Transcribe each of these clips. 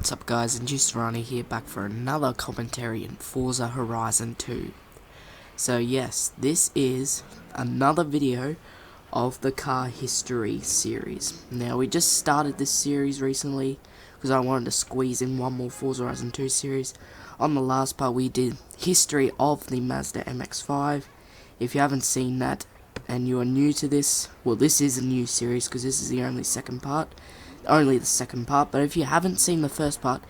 What's up guys, Induced Rhino here, back for another commentary in Forza Horizon 2. So yes, this is another video of the car history series. Now we just started this series recently because I wanted to squeeze in one more Forza Horizon 2 series. On the last part we did history of the Mazda MX-5. If you haven't seen that and you are new to this, well, this is a new series because this is the only second part. Only the second part, but if you haven't seen the first part,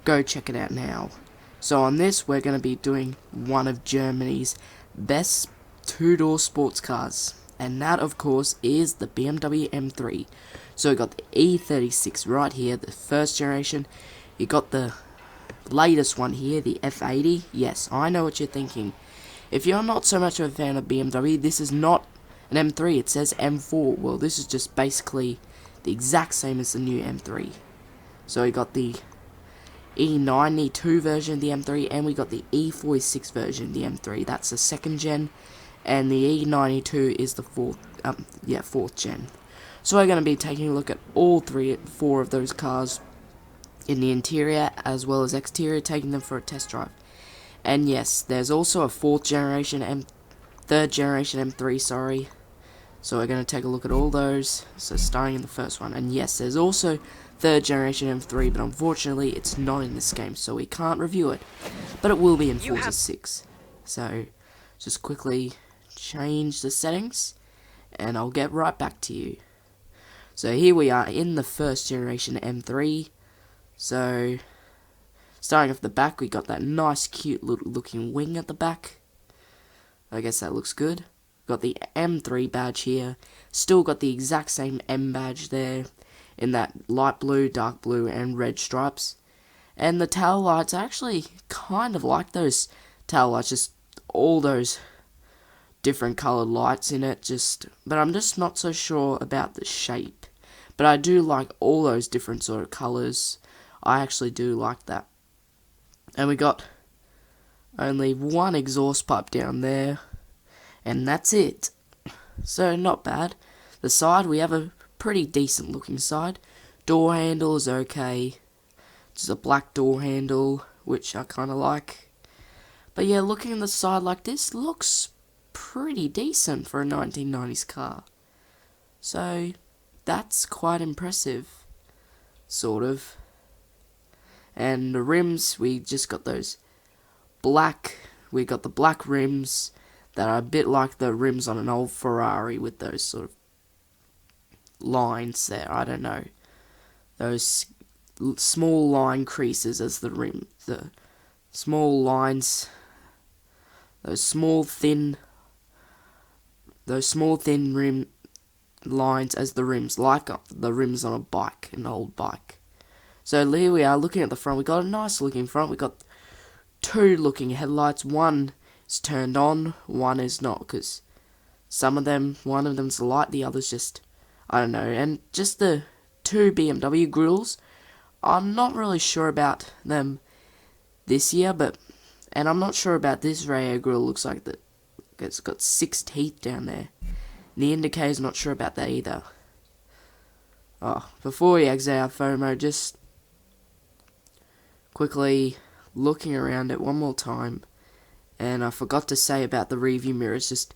go check it out now. So on this, we're going to be doing one of Germany's best two-door sports cars, and that of course is the BMW M3. So we got the E36 right here, the first generation. You got the latest one here, the F80. Yes, I know what you're thinking. If you're not so much of a fan of BMW, this is not an M3, it says M4. Well, this is just basically the exact same as the new M3. So we got the E92 version of the M3, and we got the E46 version of the M3. That's the second gen, and the E92 is the fourth gen. So we're going to be taking a look at all four of those cars in the interior as well as exterior, taking them for a test drive. And yes, there's also a third generation M3, sorry. So we're going to take a look at all those, so starting in the first one. And yes, there's also third generation M3, but unfortunately it's not in this game, so we can't review it. But it will be in Forza 6. So just quickly change the settings, and I'll get right back to you. So here we are in the first generation M3. So starting off the back, we got that nice cute little looking wing at the back. I guess that looks good. Got the M3 badge here, still got the exact same M badge there, in that light blue, dark blue, and red stripes. And the tail lights, I actually kind of like those tail lights, just all those different coloured lights in it, but I'm just not so sure about the shape. But I do like all those different sort of colours, I actually do like that. And we got only one exhaust pipe down there, and that's it. So not bad. The side, we have a pretty decent looking side. Door handle is okay. Just a black door handle, which I kind of like. But yeah, looking at the side like this, looks pretty decent for a 1990s car. So that's quite impressive, sort of. And the rims, we just got those black. We got the black rims that are a bit like the rims on an old Ferrari with those sort of lines there, I don't know. Those small line creases as the rim, the small lines, those small thin rim lines as the rims, like the rims on a bike, an old bike. So here we are looking at the front. We got a nice looking front. We got two looking headlights. One is turned on, one is not, because one of them's light, the other's just, I don't know. And just the two BMW grills, I'm not really sure about them this year, and I'm not sure about this radio grill. Looks like it's got 6 teeth down there. The indicator's not sure about that either. Oh, before we exit our photo mode, just quickly looking around it one more time. And I forgot to say about the rear view mirrors,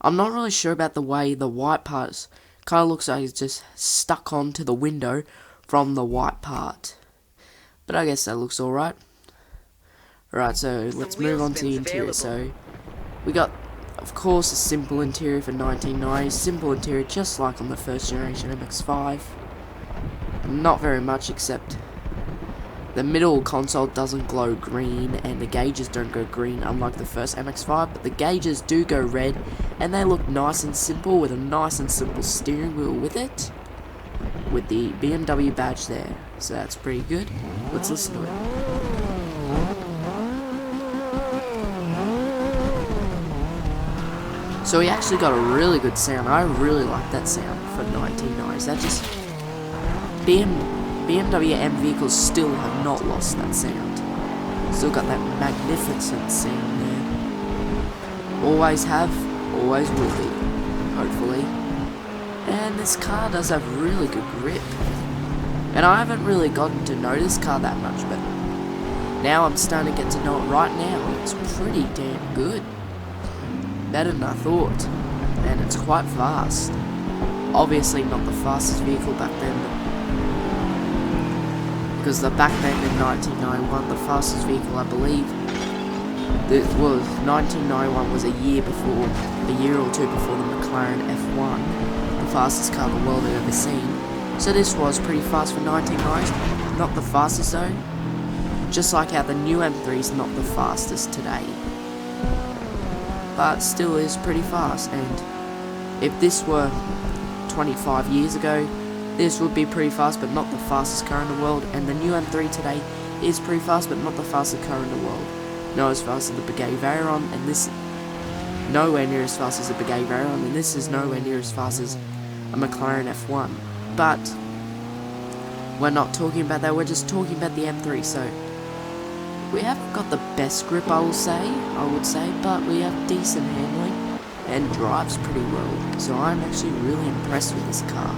I'm not really sure about the way the white part kind of looks like it's just stuck onto the window from the white part. But I guess that looks alright. Alright, so let's move on to the interior. So we got, of course, a simple interior for 1990s. Simple interior just like on the first generation MX-5. Not very much, except the middle console doesn't glow green, and the gauges don't go green, unlike the first MX-5, but the gauges do go red, and they look nice and simple, with a nice and simple steering wheel with it, with the BMW badge there. So that's pretty good. Let's listen to it. So we actually got a really good sound. I really like that sound for 1990s. That just BMW M vehicles still have not lost that sound. Still got that magnificent sound there. Always have, always will be, hopefully. And this car does have really good grip. And I haven't really gotten to know this car that much, but now I'm starting to get to know it right now. It's pretty damn good. Better than I thought. And it's quite fast. Obviously not the fastest vehicle back then, because back then in 1991, the fastest vehicle, I believe, it was 1991 was a year or two before the McLaren F1, the fastest car the world had ever seen. So this was pretty fast for 1990s, not the fastest though, just like how the new M3 is not the fastest today, but still is pretty fast. And if this were 25 years ago, this would be pretty fast, but not the fastest car in the world. And the new M3 today is pretty fast, but not the fastest car in the world. Not as fast as the Begay Veyron, and this nowhere near as fast as the Begay Veyron, and this is nowhere near as fast as a McLaren F1. But we're not talking about that, we're just talking about the M3. So we haven't got the best grip, I would say, but we have decent handling and drives pretty well. So I'm actually really impressed with this car.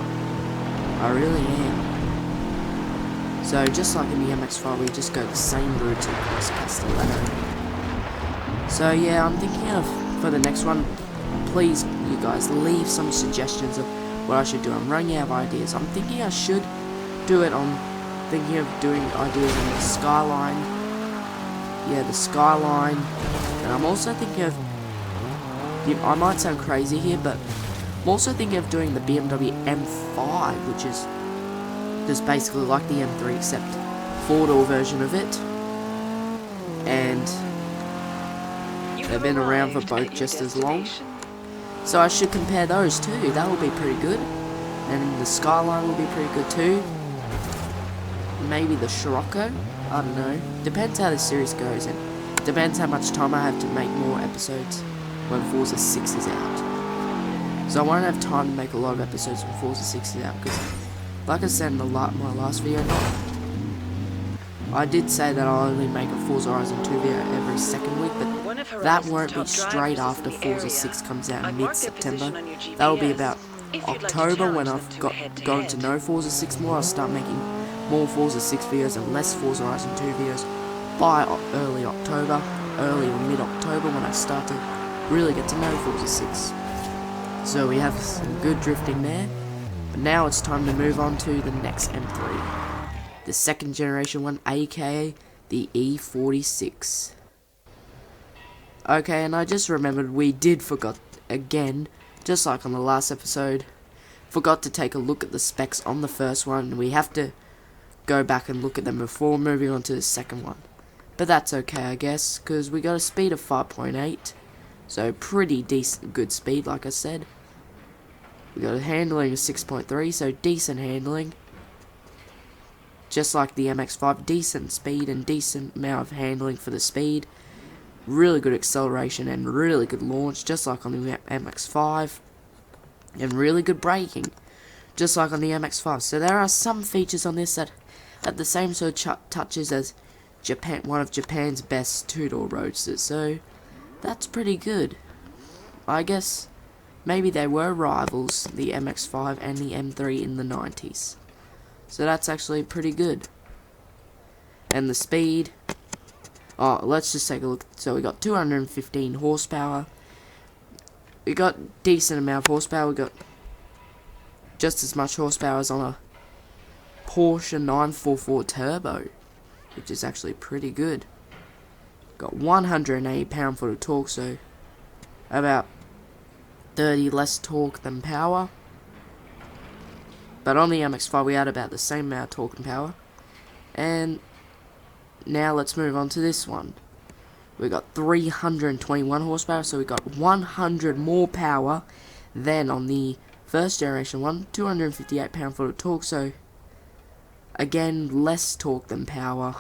I really am. So just like in the MX-5, we just go the same route across Castelletto. So yeah, I'm thinking of, for the next one, please you guys leave some suggestions of what I should do. I'm running out of ideas. I'm thinking I should do it on, thinking of doing ideas on the Skyline. Yeah, the Skyline. And I'm also thinking of, I might sound crazy here, but I'm also thinking of doing the BMW M5, which is just basically like the M3 except 4-door version of it. And they've been around for both just as long. So I should compare those too. That will be pretty good. And the Skyline will be pretty good too. Maybe the Scirocco? I don't know. Depends how the series goes, and depends how much time I have to make more episodes when Forza 6 is out. So I won't have time to make a lot of episodes when Forza 6 is out, because like I said in my last video, I did say that I'll only make a Forza Horizon 2 video every second week, but that won't be straight after Forza 6 comes out in mid-September. That'll be about October, when I've gotten to know Forza 6 more. I'll start making more Forza 6 videos and less Forza Horizon 2 videos by early October, early or mid-October, when I start to really get to know Forza 6. So we have some good drifting there, but now it's time to move on to the next M3. The second generation one, aka the E46. Okay, and I just remembered we forgot again, just like on the last episode, forgot to take a look at the specs on the first one, and we have to go back and look at them before moving on to the second one. But that's okay, I guess, because we got a speed of 5.8, so pretty decent, good speed, like I said. We got a handling of 6.3, so decent handling. Just like the MX-5, decent speed and decent amount of handling for the speed. Really good acceleration and really good launch, just like on the MX-5. And really good braking, just like on the MX-5. So there are some features on this that have the same sort of touches as one of Japan's best two-door roadsters. So that's pretty good. I guess maybe they were rivals, the MX-5 and the M3 in the 90s. So that's actually pretty good. And the speed, let's just take a look. So we got 215 horsepower. We got decent amount of horsepower. We got just as much horsepower as on a Porsche 944 Turbo, which is actually pretty good. Got 180 pound-foot of torque, so about 30 less torque than power. But on the MX-5 we had about the same amount of torque and power. And now let's move on to this one. We got 321 horsepower, so we got 100 more power than on the first generation one. 258 pound-foot of torque, so again less torque than power.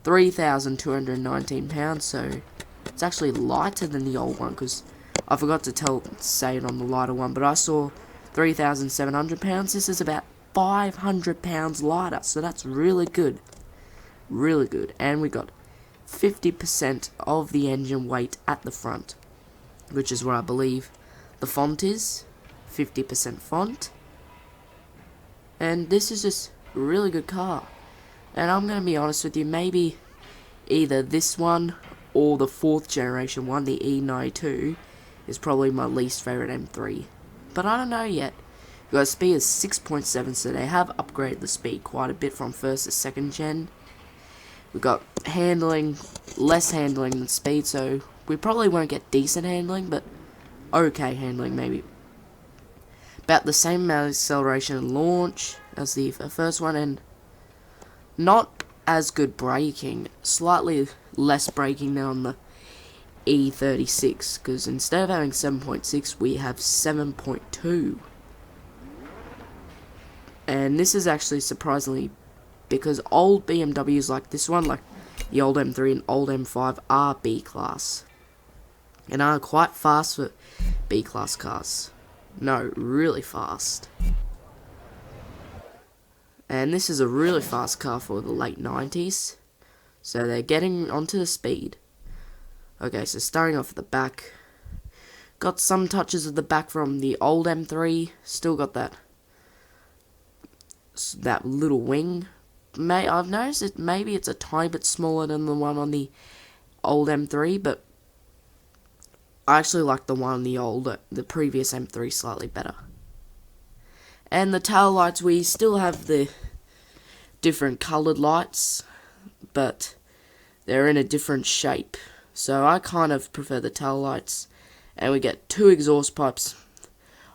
3,219 pounds, so it's actually lighter than the old one, because I forgot to say it on the lighter one, but I saw 3,700 pounds. This is about 500 pounds lighter, so that's really good. Really good. And we got 50% of the engine weight at the front, which is where I believe the font is. 50% font. And this is just really good car. And I'm going to be honest with you, maybe either this one or the 4th generation one, the E92, is probably my least favourite M3. But I don't know yet. We've got a speed of 6.7, so they have upgraded the speed quite a bit from 1st to 2nd gen. We've got handling, less handling than speed, so we probably won't get decent handling, but okay handling maybe. About the same amount of acceleration and launch as the first one, and not as good braking, slightly less braking than on the E36, because instead of having 7.6 we have 7.2. And this is actually surprisingly, because old BMWs like this one, like the old M3 and old M5, are B-class. And are quite fast for B-class cars. No, really fast. And this is a really fast car for the late 90s. So they're getting onto the speed. Okay, so starting off at the back. Got some touches of the back from the old M3. Still got that little wing. I've noticed that maybe it's a tiny bit smaller than the one on the old M3, but I actually like the one on the previous M3 slightly better. And the tail lights, we still have the different coloured lights, but they're in a different shape. So I kind of prefer the tail lights. And we get 2 exhaust pipes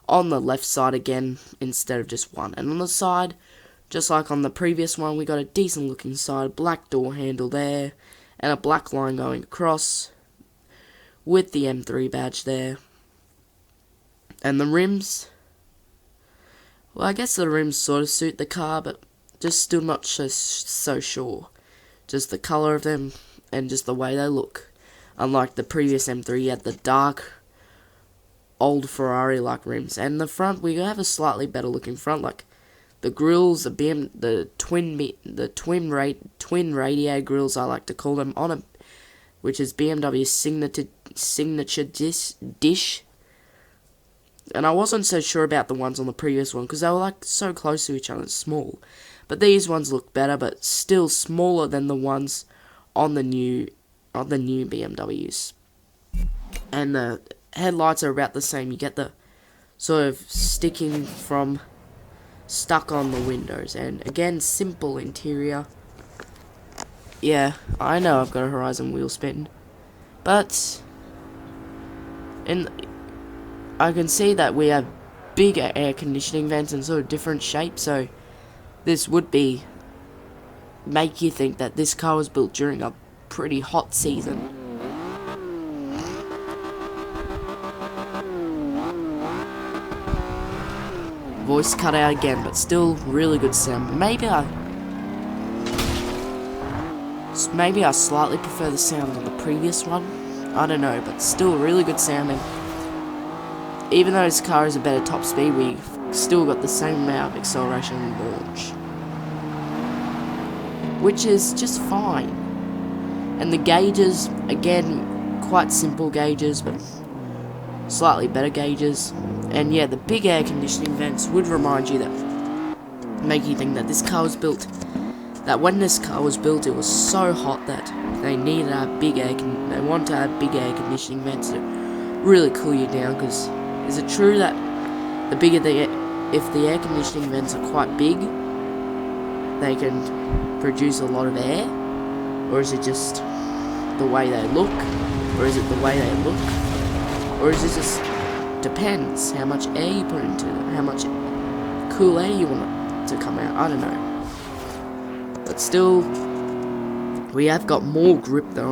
on the left side again, instead of just one. And on the side, just like on the previous one, we got a decent looking side, black door handle there, and a black line going across, with the M3 badge there. And the rims, well, I guess the rims sort of suit the car, but just still not so sure. Just the colour of them, and just the way they look. Unlike the previous M3, you had the dark, old Ferrari-like rims. And the front, we have a slightly better looking front, like the grills, the twin radiator grills, I like to call them, on a, which is BMW's signature dish. And I wasn't so sure about the ones on the previous one, because they were like so close to each other and small. But these ones look better, but still smaller than the ones on the new BMWs. And the headlights are about the same. You get the sort of stuck on the windows. And again, simple interior. Yeah, I know I've got a Horizon wheel spin, but I can see that we have big air conditioning vents and sort of different shapes, so this would make you think that this car was built during a pretty hot season. Voice cut out again, but still really good sound. Maybe I slightly prefer the sound of the previous one. I don't know, but still really good sounding. Even though this car is a better top speed, we've still got the same amount of acceleration and launch, which is just fine. And the gauges, again, quite simple gauges, but slightly better gauges. And yeah, the big air conditioning vents would remind you make you think that this car was built, that when this car was built, it was so hot that they needed to have they wanted to have big air conditioning vents to really cool you down. Because is it true that if the air conditioning vents are quite big, they can produce a lot of air? Or is it just the way they look? Or is it the way they look? Or is it just depends how much air you put into it, how much cool air you want it to come out? I don't know. But still, we have got more grip than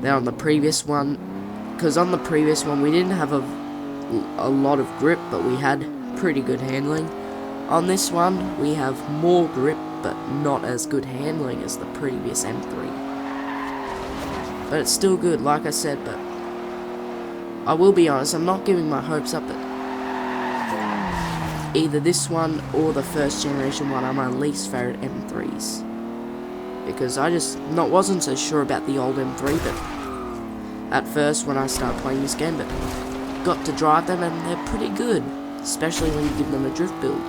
on the previous one. Because on the previous one, we didn't have a lot of grip, but we had pretty good handling. On this one, we have more grip, but not as good handling as the previous M3. But it's still good, like I said, but I will be honest, I'm not giving my hopes up that either this one or the first generation one are my least favourite M3s. Because I just wasn't so sure about the old M3, but at first when I started playing this game, but got to drive them and they're pretty good, especially when you give them a drift build.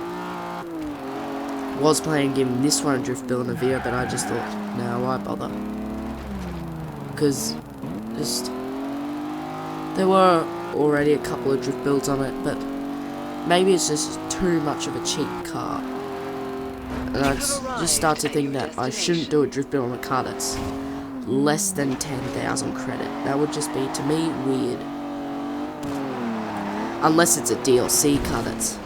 Was planning on giving this one a drift build in a video, but I just thought, no, why bother? Because just there were already a couple of drift builds on it, but maybe it's just too much of a cheap car. And I just start to think that I shouldn't do a drift build on a car that's less than 10,000 credit. That would just be, to me, weird. Unless it's a DLC car that's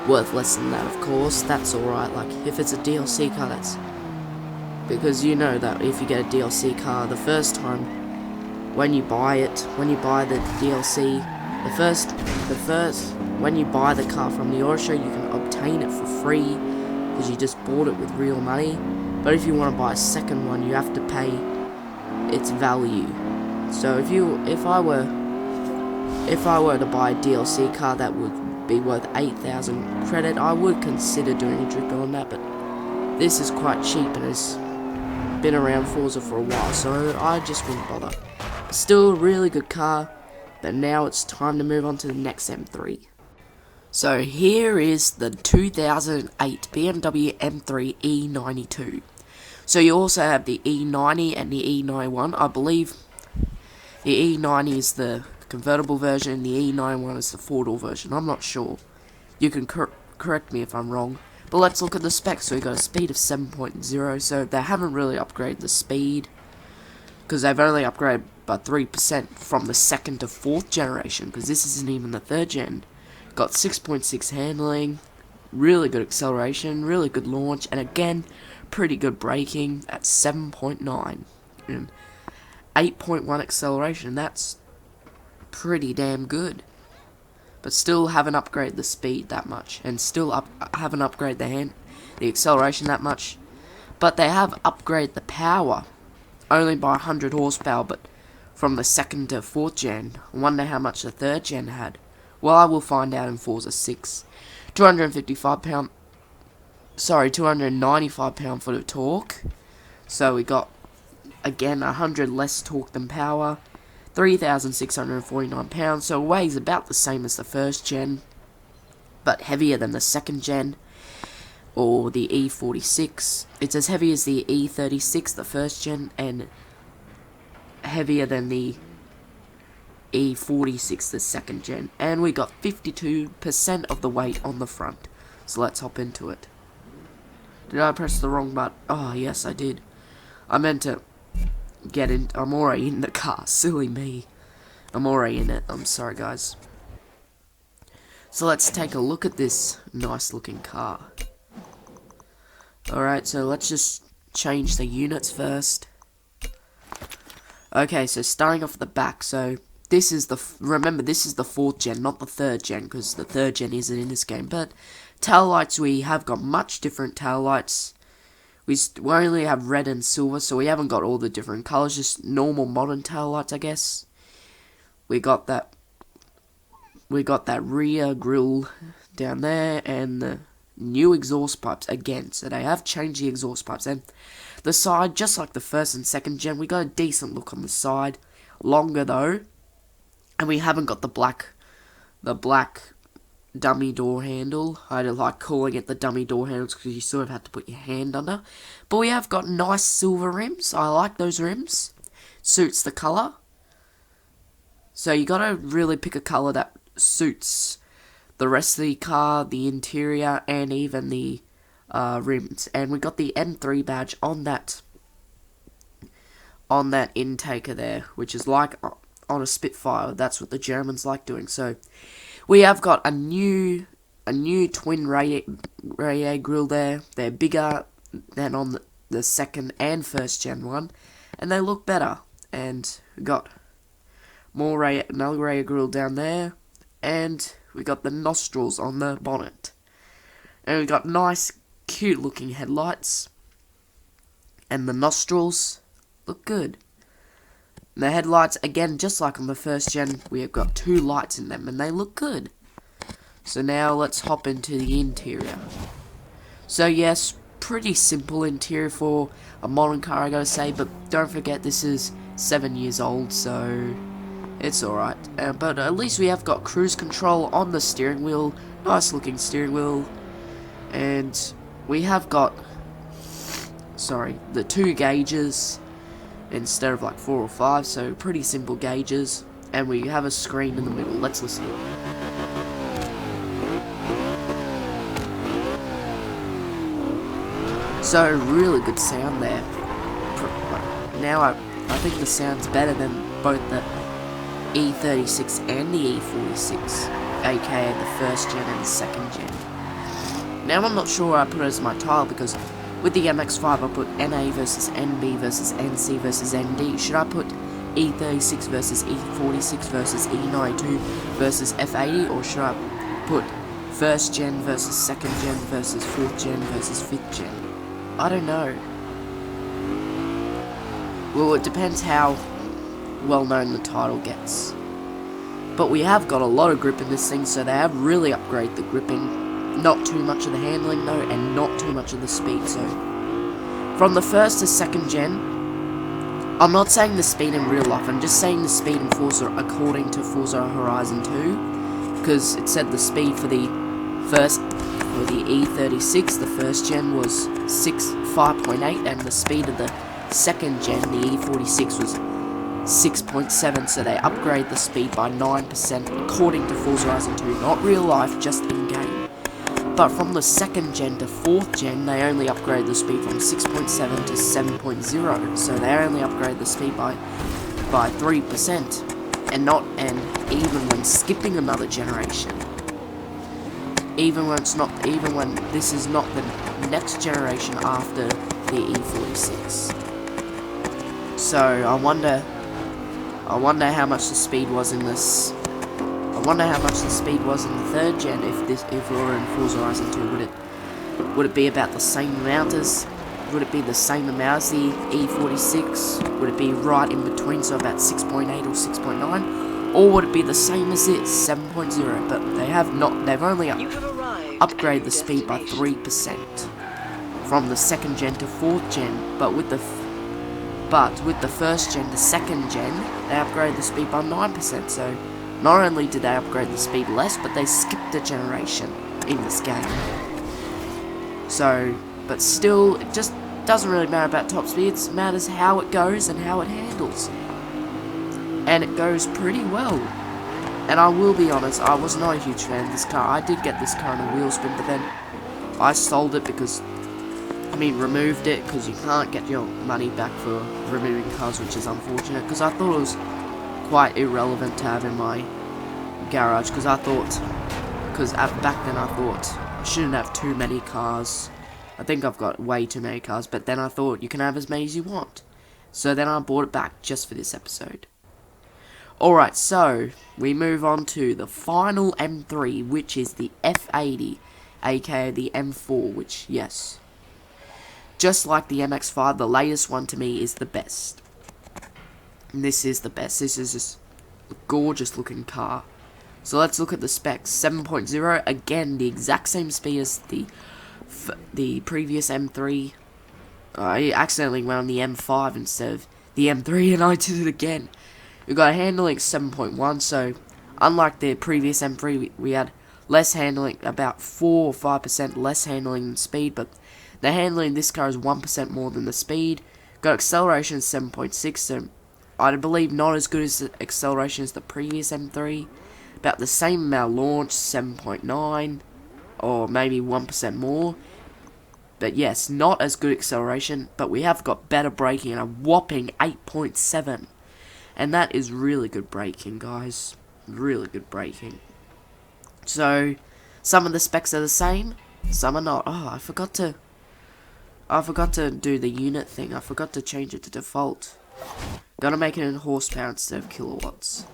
worth less than that, of course, that's alright. Like, if it's a DLC car that's... Because you know that if you get a DLC car, the first time, when you buy it, when you buy the DLC, when you buy the car from the auto show, you can obtain it for free, because you just bought it with real money. But if you want to buy a second one, you have to pay its value. So if I were to buy a DLC car that would be worth 8,000 credit, I would consider doing a drift build on that, but this is quite cheap and has been around Forza for a while, so I just wouldn't bother. Still a really good car, but now it's time to move on to the next M3. So here is the 2008 BMW M3 E92. So you also have the E90 and the E91. I believe the E90 is the convertible version and the E91 is the four-door version. I'm not sure. You can correct me if I'm wrong. But let's look at the specs. So we got a speed of 7.0, so they haven't really upgraded the speed, because they've only upgraded by 3% from the second to fourth generation, because this isn't even the third gen. Got 6.6 handling, really good acceleration, really good launch, and again, pretty good braking at 7.9 and 8.1 acceleration. That's pretty damn good. But still haven't upgraded the speed that much, and still haven't upgraded the acceleration that much. But they have upgraded the power only by 100 horsepower, but from the second to fourth gen. I wonder how much the third gen had. Well, I will find out in Forza 6. 295 pound foot of torque. So we got, again, 100 less torque than power. 3,649 pounds, so it weighs about the same as the first gen, but heavier than the second gen, or the E46. It's as heavy as the E36, the first gen, and heavier than the E46, the second gen. And we got 52% of the weight on the front. So let's hop into it. Did I press the wrong button? Oh, yes, I did. I meant to get in. I'm already in the car. Silly me. I'm already in it. I'm sorry, guys. So let's take a look at this nice looking car. Alright, so let's just change the units first. Okay, so starting off at the back, so this is remember, this is the fourth gen, not the third gen, because the third gen isn't in this game. But tail lights, we have got much different tail lights. We only have red and silver, so we haven't got all the different colors, just normal modern tail lights, I guess. We got that rear grille down there, and the new exhaust pipes again. So they have changed the exhaust pipes, and the side, just like the first and second gen, we got a decent look on the side. Longer though, and we haven't got the black dummy door handle. I don't like calling it the dummy door handles because you sort of have to put your hand under. But we have got nice silver rims. I like those rims. Suits the colour. So you gotta really pick a colour that suits the rest of the car, the interior, and even the rims. And we got the M3 badge on that intaker there, which is like on a Spitfire. That's what the Germans like doing. So we have got a new twin radiator grille there. They're bigger than on the second and first gen one, and they look better. And we got another radiator grille down there, and we got the nostrils on the bonnet, and we got nice, cute looking headlights, and the nostrils look good. And the headlights, again, just like on the first gen, we have got two lights in them, and they look good. So now let's hop into the interior. So yes, pretty simple interior for a modern car, I gotta say, but don't forget this is 7 years old, so it's alright. But at least we have got cruise control on the steering wheel, nice looking steering wheel, and we have got, the 2 gauges instead of like 4 or 5, so pretty simple gauges, and we have a screen in the middle. Let's listen. So really good sound there. Now I think the sound's better than both the E36 and the E46, aka the first gen and the second gen. Now I'm not sure I put it as my title, because with the MX-5 I put NA versus NB versus NC versus ND. Should I put E36 versus E46 versus E92 versus F80, or should I put first gen versus second gen versus fourth gen versus fifth gen? I don't know. Well, it depends how well known the title gets. But we have got a lot of grip in this thing, so they have really upgraded the gripping. Not too much of the handling though, and not too much of the speed. So from the first to second gen, I'm not saying the speed in real life, I'm just saying the speed in Forza according to Forza Horizon 2, because it said the speed for the E36, the first gen, was 5.8, and the speed of the second gen, the E46, was 6.7, so they upgrade the speed by 9% according to Forza Horizon 2, not real life, just in game. But from the second gen to fourth gen, they only upgrade the speed from 6.7 to 7.0, so they only upgrade the speed by 3%, and even when skipping another generation, even when this is not the next generation after the E46. So I wonder how much the speed was in this. I wonder how much the speed was in the third gen if we were in Forza Horizon 2. Would it be about the same amount as? Would it be the same amount as the E46? Would it be right in between, so about 6.8 or 6.9? Or would it be the same as it, 7.0? But they have not. They've only upgraded the speed by 3% from the second gen to fourth gen. But with the first gen to second gen, they upgraded the speed by 9%. So not only did they upgrade the speed less, but they skipped a generation in this game. So, but still, it just doesn't really matter about top speed. It matters how it goes and how it handles. And it goes pretty well. And I will be honest, I was not a huge fan of this car. I did get this car in a wheel spin, but then I sold it because, removed it, because you can't get your money back for removing cars, which is unfortunate, because I thought it was quite irrelevant to have in my garage, because back then I thought I shouldn't have too many cars. I think I've got way too many cars, but then I thought you can have as many as you want. So then I bought it back just for this episode. Alright, so we move on to the final M3, which is the F80, aka the M4, which, yes, just like the MX-5, the latest one to me is the best. And this is the best. This is just a gorgeous looking car. So let's look at the specs. 7.0, again, the exact same speed as the previous M3. I accidentally went on the M5 instead of the M3, and I did it again. We got a handling 7.1, so unlike the previous M3, we had less handling, about 4 or 5% less handling than speed, but the handling in this car is 1% more than the speed. Got acceleration 7.6, so I believe not as good as the acceleration as the previous M3. About the same amount launch, 7.9, or maybe 1% more. But yes, not as good acceleration, but we have got better braking and a whopping 8.7. And that is really good braking, guys. Really good braking. So, some of the specs are the same, some are not. Oh, I forgot to do the unit thing. I forgot to change it to default. Gotta make it in horsepower instead of kilowatts.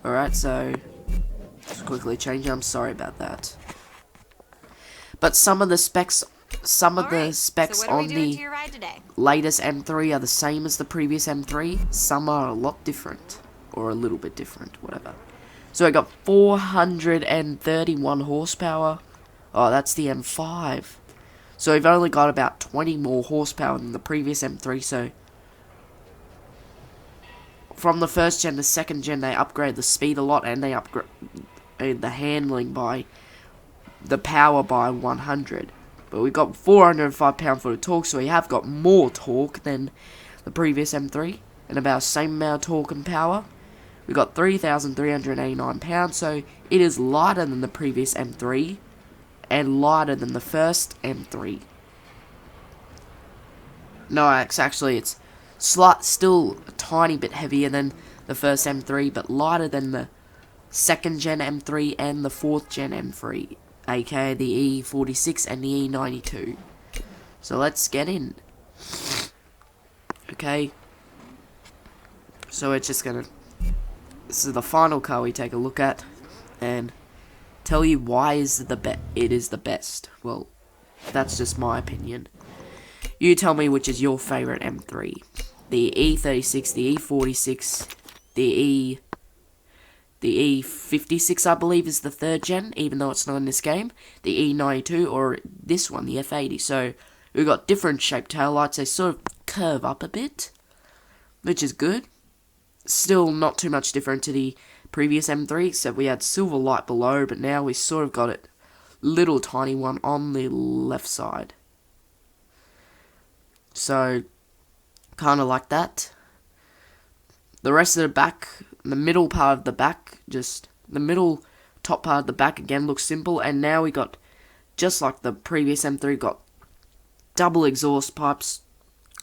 Alright, so just quickly change it. I'm sorry about that. But some of the specs on the latest M3 are the same as the previous M3. Some are a lot different, or a little bit different, whatever. So I got 431 horsepower. Oh, that's the M5. So we've only got about 20 more horsepower than the previous M3, so from the first gen to second gen, they upgrade the speed a lot, and they upgrade the handling by the power by 100. but we got 405 pound-foot of torque, so we have got more torque than the previous M3, and about the same amount of torque and power. We got 3,389 pounds, so it is lighter than the previous M3, and lighter than the first M3. No, actually, it's still a tiny bit heavier than the first M3, but lighter than the second gen M3 and the fourth gen M3, aka the E46 and the E92. So let's get in. Okay. So it's just gonna. This is the final car we take a look at, and tell you why it is the best. Well, that's just my opinion. You tell me which is your favorite M3. The E36, the E46, the E56, I believe, is the third gen, even though it's not in this game. The E92, or this one, the F80. So we've got different shaped taillights. They sort of curve up a bit, which is good. Still not too much different to the previous M3, except we had silver light below, but now we sort of got it little tiny one on the left side. So, kind of like that. The rest of the back, the middle part of the back, just the middle top part of the back again looks simple, and now we got, just like the previous M3, got double exhaust pipes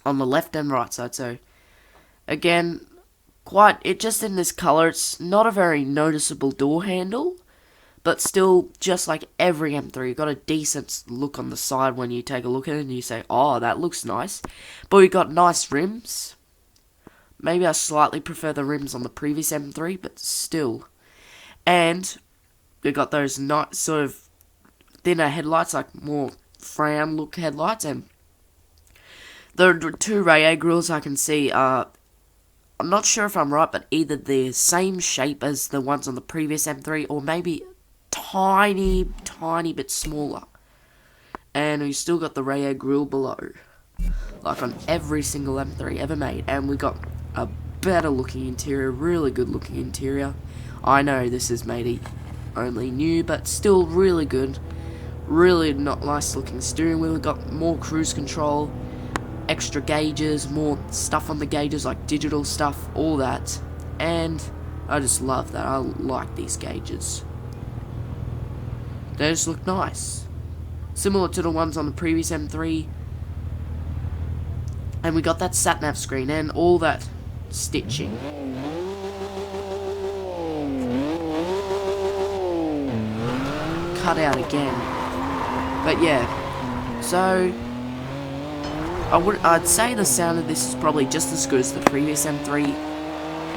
on the left and right side. So, again, just in this colour, it's not a very noticeable door handle, but still, just like every M3, you got a decent look on the side when you take a look at it and you say, oh, that looks nice. But we got nice rims. Maybe I slightly prefer the rims on the previous M3, but still. And we got those nice sort of thinner headlights, like more frown look headlights, and the two radio grills I can see are, I'm not sure if I'm right, but either the same shape as the ones on the previous M3, or maybe tiny bit smaller. And we still got the radio grill below, like on every single M3 ever made. And we got a better looking interior, really good looking interior. I know this is maybe only new, but still really good. Really nice looking steering wheel. We got more cruise control, extra gauges, more stuff on the gauges, like digital stuff, all that. And I just love that. I like these gauges. They just look nice. Similar to the ones on the previous M3. And we got that sat-nav screen and all that stitching. Cut out again. But yeah. So I'd say the sound of this is probably just as good as the previous M3,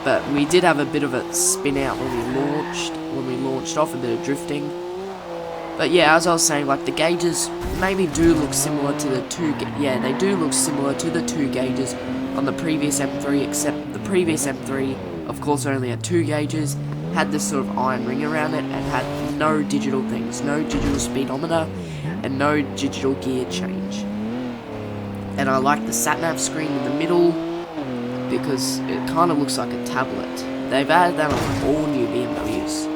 but we did have a bit of a spin out when we launched off, a bit of drifting. But yeah, as I was saying, like the gauges maybe do look similar to the they do look similar to the two gauges on the previous M3, except the previous M3, of course, only had two gauges, had this sort of iron ring around it, and had no digital things, no digital speedometer, and no digital gear change. And I like the sat-nav screen in the middle, because it kind of looks like a tablet. They've added that on all new BMWs.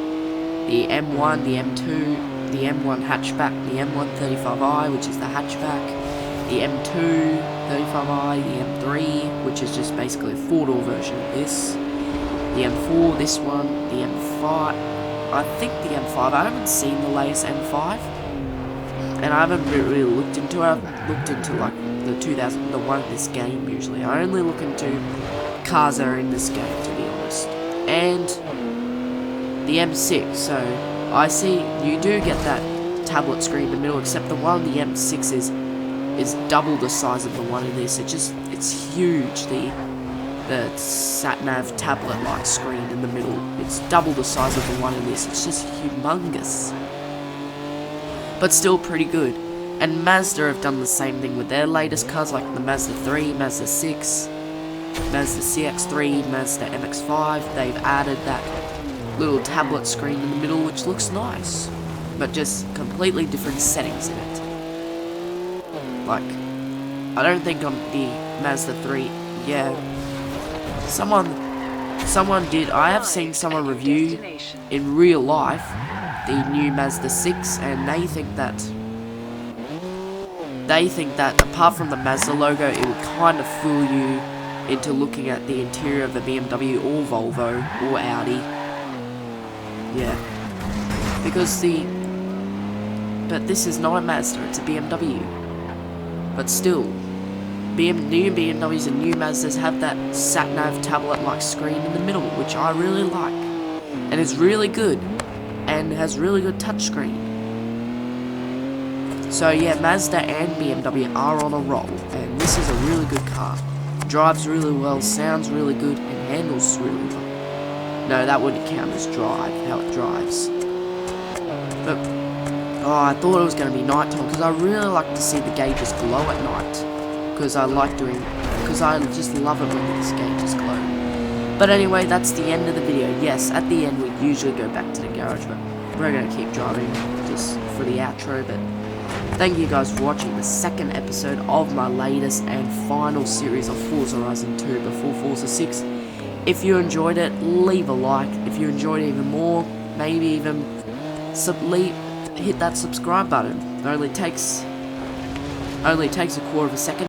The M1, the M2, the M1 hatchback, the M1 35i, which is the hatchback, the M2 35i, the M3, which is just basically a four-door version of this, the M4, this one, the M5, I think the M5, I haven't seen the latest M5, and I haven't really looked into it. I've looked into like the one in this game usually. I only look into cars that are in this game, to be honest. And the M6, so I see you do get that tablet screen in the middle, except the one in the M6 is double the size of the one in this. It's huge, the sat-nav tablet-like screen in the middle. It's double the size of the one in this. It's just humongous. But still pretty good. And Mazda have done the same thing with their latest cars, like the Mazda 3, Mazda 6, Mazda CX-3, Mazda MX-5. They've added that little tablet screen in the middle, which looks nice, but just completely different settings in it. Like, I don't think on the Mazda 3, yeah, someone did, I have seen someone review in real life the new Mazda 6, and they think that they think that apart from the Mazda logo, it would kind of fool you into looking at the interior of the BMW or Volvo or Audi. Yeah. But this is not a Mazda, it's a BMW. But still, new BMWs and new Mazdas have that sat-nav tablet-like screen in the middle, which I really like. And is really good, and has really good touchscreen. So yeah, Mazda and BMW are on a roll, and this is a really good car. Drives really well, sounds really good, and handles really well. No, that wouldn't count as drive, how it drives. But, oh, I thought it was going to be nighttime, because I really like to see the gauges glow at night. Because I just love it when these gauges glow. But anyway, that's the end of the video. Yes, at the end we usually go back to the garage, but we're going to keep driving just for the outro. But thank you guys for watching the second episode of my latest and final series of Forza Horizon 2 before Forza 6. If you enjoyed it, leave a like. If you enjoyed it even more, maybe even hit that subscribe button. It only takes a quarter of a second.